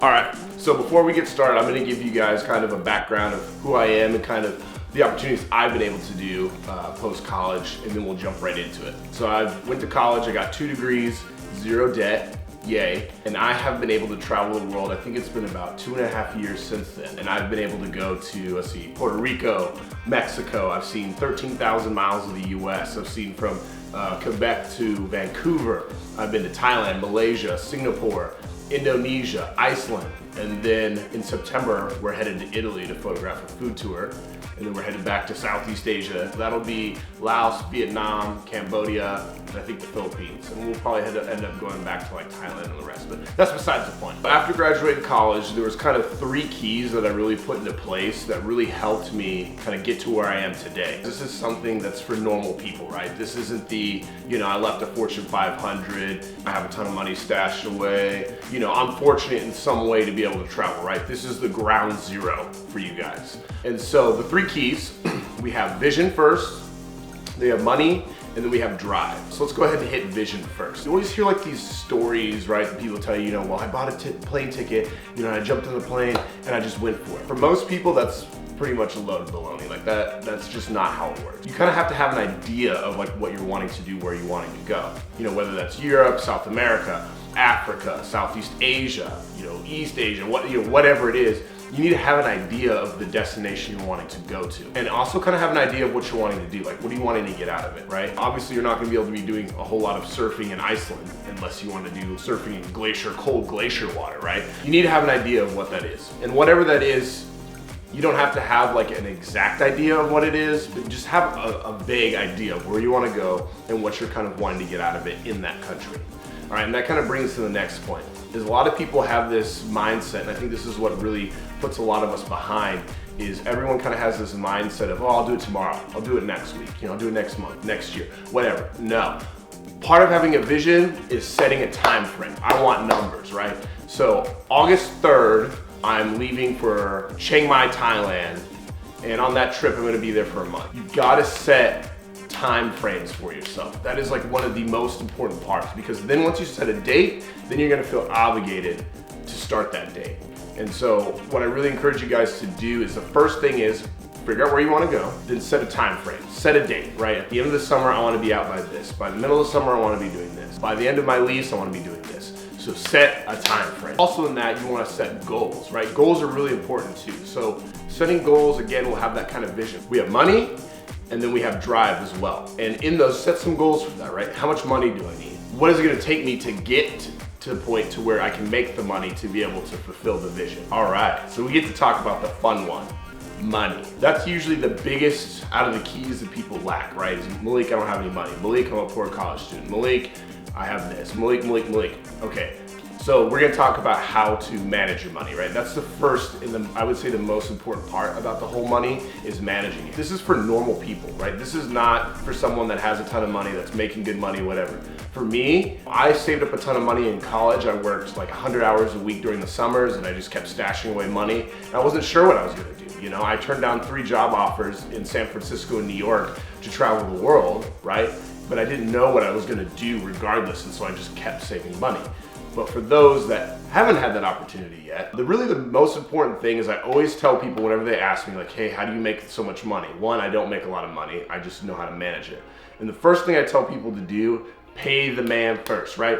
All right, so before we get started, I'm gonna give you guys kind of a background of who I am and kind of the opportunities I've been able to do post-college, and then we'll jump right into it. So I went to college, I got 2 degrees, 0 debt, yay. And I have been able to travel the world. I think it's been about 2.5 years since then. And I've been able to go to, let's see, Puerto Rico, Mexico. I've seen 13,000 miles of the US. I've seen from Quebec to Vancouver. I've been to Thailand, Malaysia, Singapore, Indonesia, Iceland, and then in September, we're headed to Italy to photograph a food tour, and then we're headed back to Southeast Asia. That'll be Laos, Vietnam, Cambodia, and I think the Philippines. And we'll probably end up going back to like Thailand and the rest, but that's besides the point. But after graduating college, there was kind of 3 keys that I really put into place that really helped me kind of get to where I am today. This is something that's for normal people, right? This isn't the, I left a Fortune 500, I have a ton of money stashed away. I'm fortunate in some way to be able to travel, right? This is the ground zero for you guys. And so the 3 keys, we have vision first, we have money, and then we have drive. So let's go ahead and hit vision first. You always hear like these stories, right? That people tell you, well, I bought a plane ticket, and I jumped on the plane and I just went for it. For most people, that's pretty much a load of baloney. Like that's just not how it works. You kind of have to have an idea of like what you're wanting to do, where you're wanting to go. Whether that's Europe, South America, Africa, Southeast Asia, East Asia, whatever it is. You need to have an idea of the destination you're wanting to go to. And also kind of have an idea of what you're wanting to do. Like, what are you wanting to get out of it, right? Obviously, you're not gonna be able to be doing a whole lot of surfing in Iceland unless you want to do surfing in cold glacier water, right? You need to have an idea of what that is. And whatever that is, you don't have to have like an exact idea of what it is, but just have a vague idea of where you want to go and what you're kind of wanting to get out of it in that country. All right, and that kind of brings us to the next point, is a lot of people have this mindset, and I think this is what really puts a lot of us behind, is everyone kind of has this mindset of, I'll do it tomorrow, I'll do it next week, I'll do it next month, next year, whatever. No. Part of having a vision is setting a time frame. I want numbers, right? So August 3rd, I'm leaving for Chiang Mai, Thailand, and on that trip, I'm gonna be there for a month. You've gotta set time frames for yourself. That is like one of the most important parts, because then once you set a date, then you're gonna feel obligated to start that date. And so what I really encourage you guys to do is, the first thing is figure out where you wanna go, then set a time frame, set a date, right? At the end of the summer, I wanna be out by this. By the middle of the summer, I wanna be doing this. By the end of my lease, I wanna be doing this. So set a time frame. Also in that, you wanna set goals, right? Goals are really important too. So setting goals, again, will have that kind of vision. We have money, and then we have drive as well. And in those, set some goals for that, right? How much money do I need? What is it gonna take me to get to the point to where I can make the money to be able to fulfill the vision? All right, so we get to talk about the fun one, money. That's usually the biggest out of the keys that people lack, right? Is Malik, I don't have any money. Malik, I'm a poor college student. Malik, I have this. Malik. Okay. So we're gonna talk about how to manage your money, right? That's the first and I would say the most important part about the whole money is managing it. This is for normal people, right? This is not for someone that has a ton of money, that's making good money, whatever. For me, I saved up a ton of money in college. I worked like 100 hours a week during the summers, and I just kept stashing away money. And I wasn't sure what I was gonna do. I turned down 3 job offers in San Francisco and New York to travel the world, right? But I didn't know what I was gonna do regardless, and so I just kept saving money. But for those that haven't had that opportunity yet, the most important thing is, I always tell people whenever they ask me like, hey, how do you make so much money? One, I don't make a lot of money. I just know how to manage it. And the first thing I tell people to do, pay the man first, right?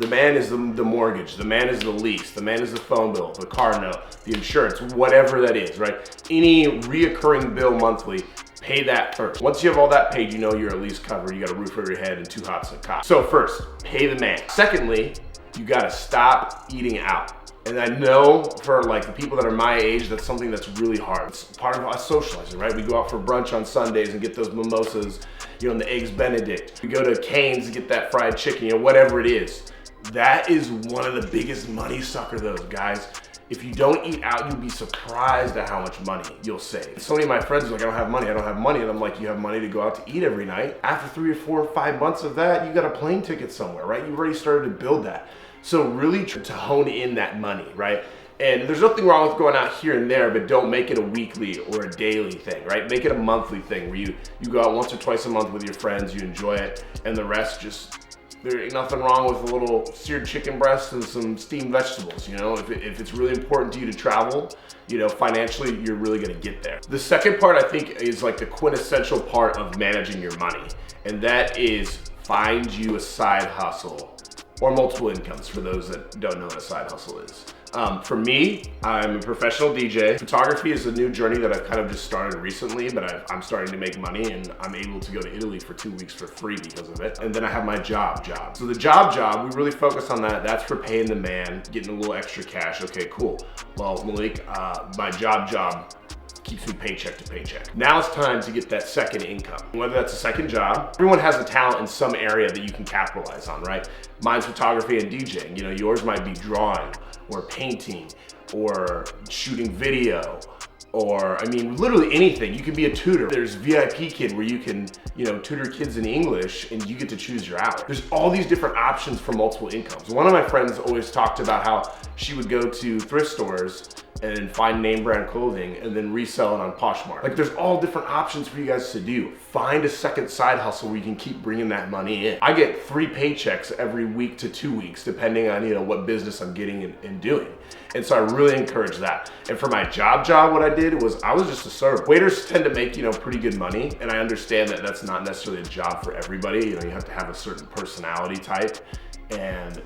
The man is the mortgage, the man is the lease, the man is the phone bill, the car note, the insurance, whatever that is, right? Any reoccurring bill monthly, pay that first. Once you have all that paid, you're at least covered. You got a roof over your head and 2 hots and a cot. So first, pay the man. Secondly, you gotta stop eating out. And I know for like the people that are my age, that's something that's really hard. It's part of us socializing, right? We go out for brunch on Sundays and get those mimosas, and the eggs Benedict. We go to Cane's and get that fried chicken, whatever it is. That is one of the biggest money sucker those guys. If you don't eat out, you'll be surprised at how much money you'll save. So many of my friends are like, I don't have money. And I'm like, you have money to go out to eat every night. After 3 or 4 or 5 months of that, you got a plane ticket somewhere, right? You've already started to build that. So really to hone in that money, right? And there's nothing wrong with going out here and there, but don't make it a weekly or a daily thing, right? Make it a monthly thing where you go out once or twice a month with your friends, you enjoy it, and the rest just There ain't nothing wrong with a little seared chicken breast and some steamed vegetables, you know? If it's really important to you to travel, you know, financially, you're really gonna get there. The second part, I think, is like the quintessential part of managing your money, and that is find you a side hustle or multiple incomes for those that don't know what a side hustle is. For me, I'm a professional DJ. Photography is a new journey that I've kind of just started recently, but I'm starting to make money, and I'm able to go to Italy for 2 weeks for free because of it. And then I have my job. So the job, we really focus on that. That's for paying the man, getting a little extra cash. Okay, cool. Well, Malik, my job keeps me paycheck to paycheck. Now it's time to get that second income. Whether that's a second job, everyone has a talent in some area that you can capitalize on, right? Mine's photography and DJing. You know, yours might be drawing or painting or shooting video, or I mean, literally anything. You can be a tutor. There's VIP Kid where you can, you know, tutor kids in English and you get to choose your hours. There's all these different options for multiple incomes. One of my friends always talked about how she would go to thrift stores and find name brand clothing and then resell it on Poshmark. Like, there's all different options for you guys to do. Find a second side hustle where you can keep bringing that money in. I get 3 paychecks every week to 2 weeks, depending on, you know, what business I'm getting and doing. And so I really encourage that. And for my job, what I did was I was just a server. Waiters tend to make, you know, pretty good money. And I understand that that's not necessarily a job for everybody. You know, you have to have a certain personality type, and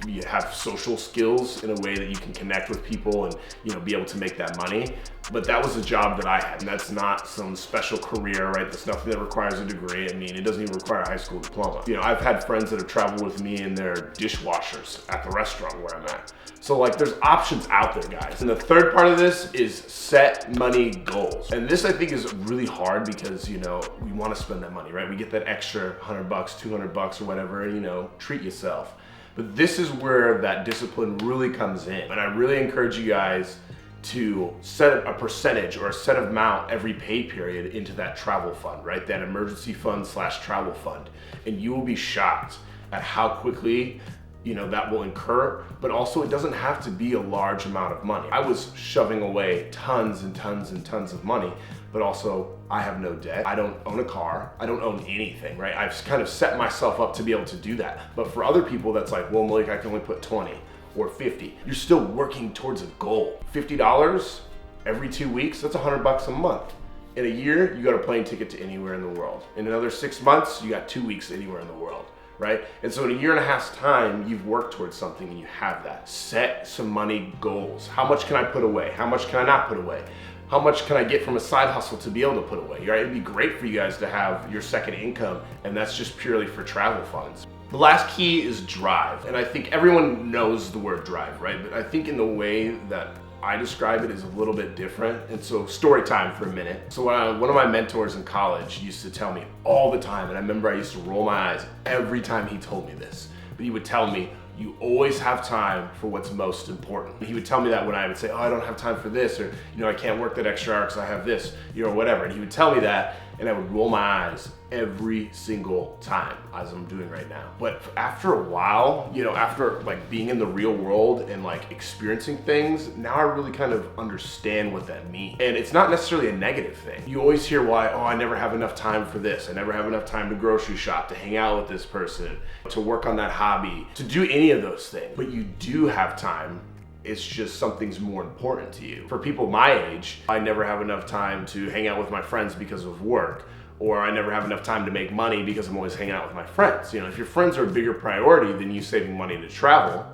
you have social skills in a way that you can connect with people and, you know, be able to make that money. But that was a job that I had, and that's not some special career, right? That's nothing that requires a degree. I mean, it doesn't even require a high school diploma. You know, I've had friends that have traveled with me in their dishwashers at the restaurant where I'm at. So like, there's options out there, guys. And the third part of this is set money goals. And this, I think, is really hard because, you know, we want to spend that money, right? We get that extra $100, $200 or whatever, you know, treat yourself. But this is where that discipline really comes in. And I really encourage you guys to set a percentage or a set amount every pay period into that travel fund, right? That emergency fund / travel fund. And you will be shocked at how quickly, you know, that will incur, but also it doesn't have to be a large amount of money. I was shoving away tons and tons and tons of money, but also I have no debt. I don't own a car. I don't own anything, right? I've kind of set myself up to be able to do that. But for other people, that's like, well, Malik, I can only put 20 or 50. You're still working towards a goal. $50 every 2 weeks, that's $100 a month. In a year, you got a plane ticket to anywhere in the world. In another 6 months, you got 2 weeks anywhere in the world, right? And so in a year and a half's time, you've worked towards something and you have that. Set some money goals. How much can I put away? How much can I not put away? How much can I get from a side hustle to be able to put away? Right? It'd be great for you guys to have your second income, and that's just purely for travel funds. The last key is drive. And I think everyone knows the word drive, right? But I think in the way that I describe it is a little bit different. And so story time for a minute. So one of my mentors in college used to tell me all the time, and I remember I used to roll my eyes every time he told me this, but he would tell me, you always have time for what's most important. He would tell me that when I would say, oh, I don't have time for this, or, you know, I can't work that extra hour because I have this, you know, whatever. And he would tell me that, and I would roll my eyes every single time, as I'm doing right now. But after a while, you know, after like being in the real world and like experiencing things, now I really kind of understand what that means. And it's not necessarily a negative thing. You always hear why, oh, I never have enough time for this. I never have enough time to grocery shop, to hang out with this person, to work on that hobby, to do any of those things. But you do have time. It's just something's more important to you. For people my age, I never have enough time to hang out with my friends because of work, or I never have enough time to make money because I'm always hanging out with my friends. You know, if your friends are a bigger priority than you saving money to travel,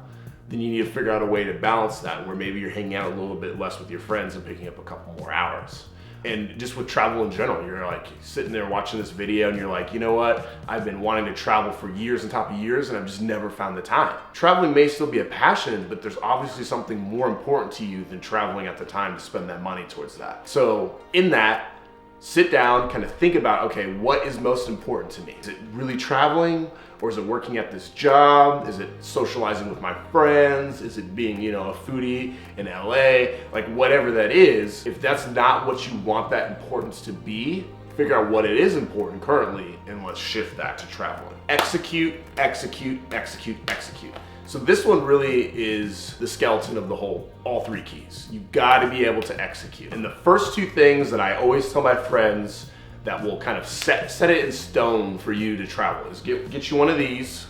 then you need to figure out a way to balance that, where maybe you're hanging out a little bit less with your friends and picking up a couple more hours. And just with travel in general, you're like sitting there watching this video and you're like, you know what? I've been wanting to travel for years on top of years and I've just never found the time. Traveling may still be a passion, but there's obviously something more important to you than traveling at the time to spend that money towards that. So in that, sit down, kind of think about, okay, what is most important to me? Is it really traveling, or is it working at this job? Is it socializing with my friends? Is it being, you know, a foodie in LA? Like whatever that is, if that's not what you want that importance to be, figure out what it is important currently and let's shift that to traveling. Execute, execute, execute, execute. So this one really is the skeleton of the whole, all 3 keys. You gotta be able to execute. And the first 2 things that I always tell my friends that will kind of set it in stone for you to travel is get you one of these,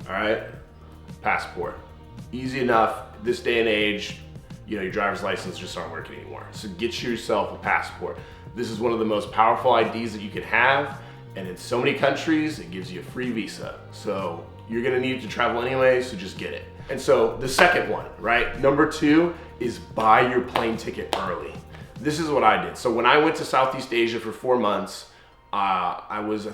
all right? Passport. Easy enough. This day and age, you know, your driver's license just aren't working anymore. So get yourself a passport. This is one of the most powerful IDs that you can have, and in so many countries, it gives you a free visa. So you're gonna need to travel anyway, so just get it. And so the second one, right? Number 2 is buy your plane ticket early. This is what I did. So when I went to Southeast Asia for 4 months, so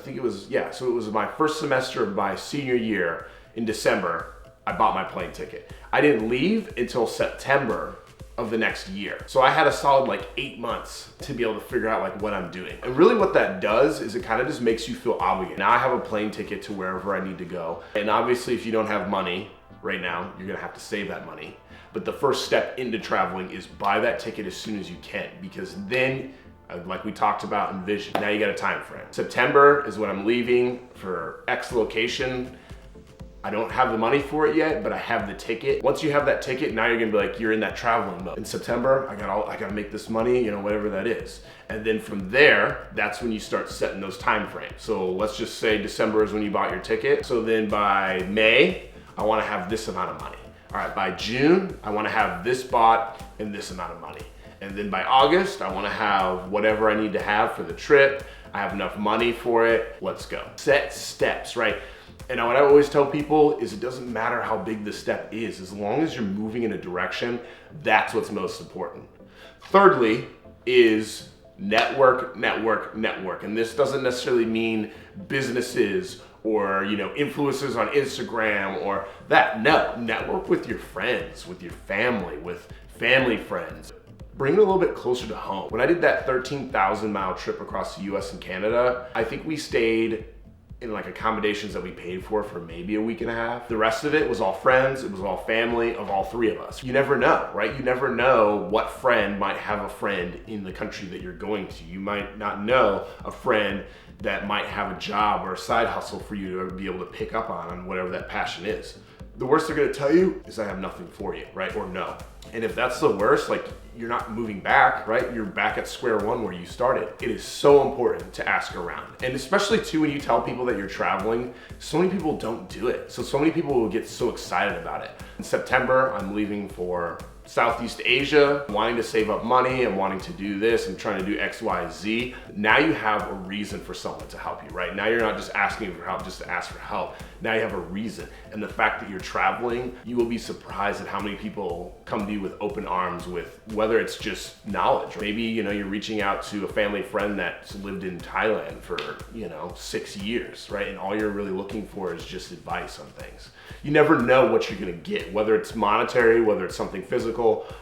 it was my first semester of my senior year in December, I bought my plane ticket. I didn't leave until September of the next year. So I had a solid like 8 months to be able to figure out like what I'm doing. And really what that does is it kind of just makes you feel obligated. Now I have a plane ticket to wherever I need to go. And obviously if you don't have money right now, you're gonna have to save that money. But the first step into traveling is buy that ticket as soon as you can, because then, like we talked about in Vision, now you got a time frame. September is when I'm leaving for X location. I don't have the money for it yet, but I have the ticket. Once you have that ticket, now you're gonna be like, you're in that traveling mode. In September, I gotta make this money, you know, whatever that is. And then from there, that's when you start setting those time frames. So let's just say December is when you bought your ticket. So then by May, I wanna have this amount of money. All right, by June, I wanna have this bought and this amount of money. And then by August, I wanna have whatever I need to have for the trip. I have enough money for it, let's go. Set steps, right? And what I always tell people is it doesn't matter how big the step is, as long as you're moving in a direction, that's what's most important. Thirdly is network, network, network. And this doesn't necessarily mean businesses or, you know, influencers on Instagram or that. No, network with your friends, with your family, with family friends. Bring it a little bit closer to home. When I did that 13,000 mile trip across the US and Canada, I think we stayed in like accommodations that we paid for maybe a week and a half. The rest of it was all friends, it was all family of all 3 of us. You never know, right? You never know what friend might have a friend in the country that you're going to. You might not know a friend that might have a job or a side hustle for you to be able to pick up on whatever that passion is. The worst they're gonna tell you is I have nothing for you, right? Or no. And if that's the worst, like you're not moving back, right? You're back at square one where you started. It is so important to ask around. And especially too, when you tell people that you're traveling, so many people don't do it. So many people will get so excited about it. In September, I'm leaving for Southeast Asia, wanting to save up money and wanting to do this and trying to do X, Y, Z. Now you have a reason for someone to help you, right? Now you're not just asking for help just to ask for help. Now you have a reason. And the fact that you're traveling, you will be surprised at how many people come to you with open arms with whether it's just knowledge. Maybe, you know, you're reaching out to a family friend that's lived in Thailand for, 6 years, right? And all you're really looking for is just advice on things. You never know what you're gonna get, whether it's monetary, whether it's something physical,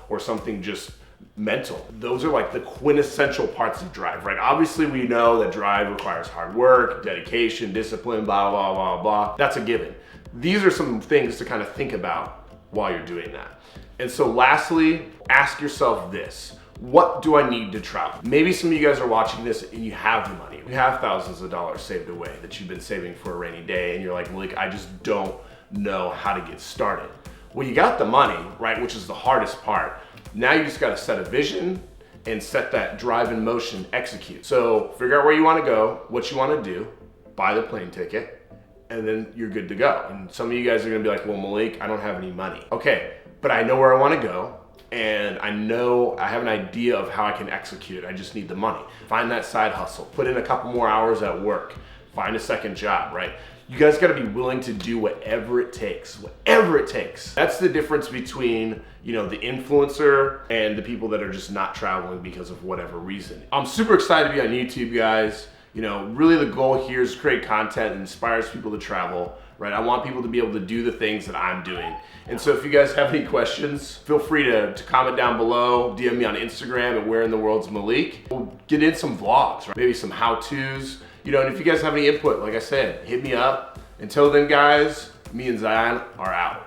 or something just mental. Those are like the quintessential parts of drive, right? Obviously we know that drive requires hard work, dedication, discipline, blah, blah, blah, blah. That's a given. These are some things to kind of think about while you're doing that. And so lastly, ask yourself this. What do I need to travel? Maybe some of you guys are watching this and you have the money. You have thousands of dollars saved away that you've been saving for a rainy day and you're like, Malik, I just don't know how to get started. Well, you got the money, right? Which is the hardest part. Now you just got to set a vision and set that drive in motion, execute. So figure out where you want to go, what you want to do, buy the plane ticket, and then you're good to go. And some of you guys are going to be like, well, Malik, I don't have any money. Okay, but I know where I want to go. And I know I have an idea of how I can execute it. I just need the money. Find that side hustle. Put in a couple more hours at work. Find a second job, right? You guys gotta be willing to do whatever it takes, whatever it takes. That's the difference between, the influencer and the people that are just not traveling because of whatever reason. I'm super excited to be on YouTube, guys. Really the goal here is to create content that inspires people to travel, right? I want people to be able to do the things that I'm doing. And so if you guys have any questions, feel free to comment down below, DM me on Instagram at Where in the World's Malik. We'll get in some vlogs, right? Maybe some how-tos. And if you guys have any input, like I said, hit me up. Until then, guys, me and Zion are out.